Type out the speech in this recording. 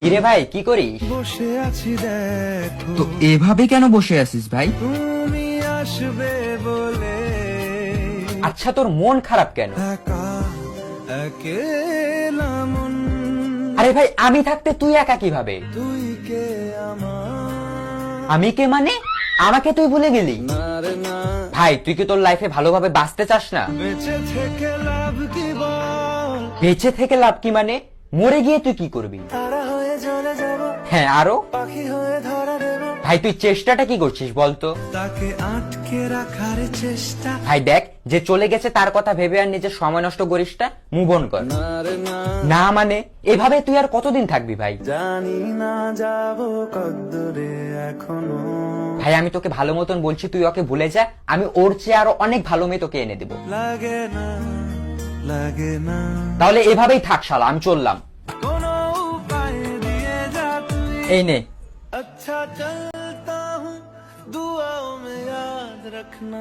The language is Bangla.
কিরে ভাই কি করিস? বসে আছি দেখো তো এভাবে কেন বসে আছিস ভাই? তুমি আসবে বলে আচ্ছা তোর মন খারাপ কেন? একা একেলা মন আরে ভাই আমি থাকতে তুই একা কিভাবে? তুই কে আমার আমি কে মানে? আমাকে তুই ভুলে গেলি? না রে না ভাই তুই কি তোর লাইফে ভালোভাবে বাঁচতে চাস না? বেঁচে থেকে লাভ কি বল বেঁচে থেকে লাভ কি মানে? মরে গিয়ে তুই কি করবি? তারা হয়ে চলে যাব হ্যাঁ আরো? পাখি হয়ে ধরা দেব ভাই তুই চেষ্টাটা কি করছিস বলতো? তাকে আটকে রাখার চেষ্টা ভাই দেখ যে চলে গেছে তার কথা ভেবে আর নিজের সময় নষ্ট করিস না, মুভ অন কর। না রে না না মানে এভাবে তুই আর কতদিন থাকবি ভাই? জানি না যাব কদ্দুরে এখনো ভাই আমি তোকে ভালো মতন বলছি তুই ওকে ভুলে যা, আমি ওর চেয়ে আরো অনেক ভালো মেয়ে তোকে এনে দেবো। লাগে না লাগে না তাহলে এভাবেই থাক শালা, আমি চললাম। কোনো উপায় দিয়ে যা তুই এই নে। अच्छा चलता हूँ दुआओं में याद रखना।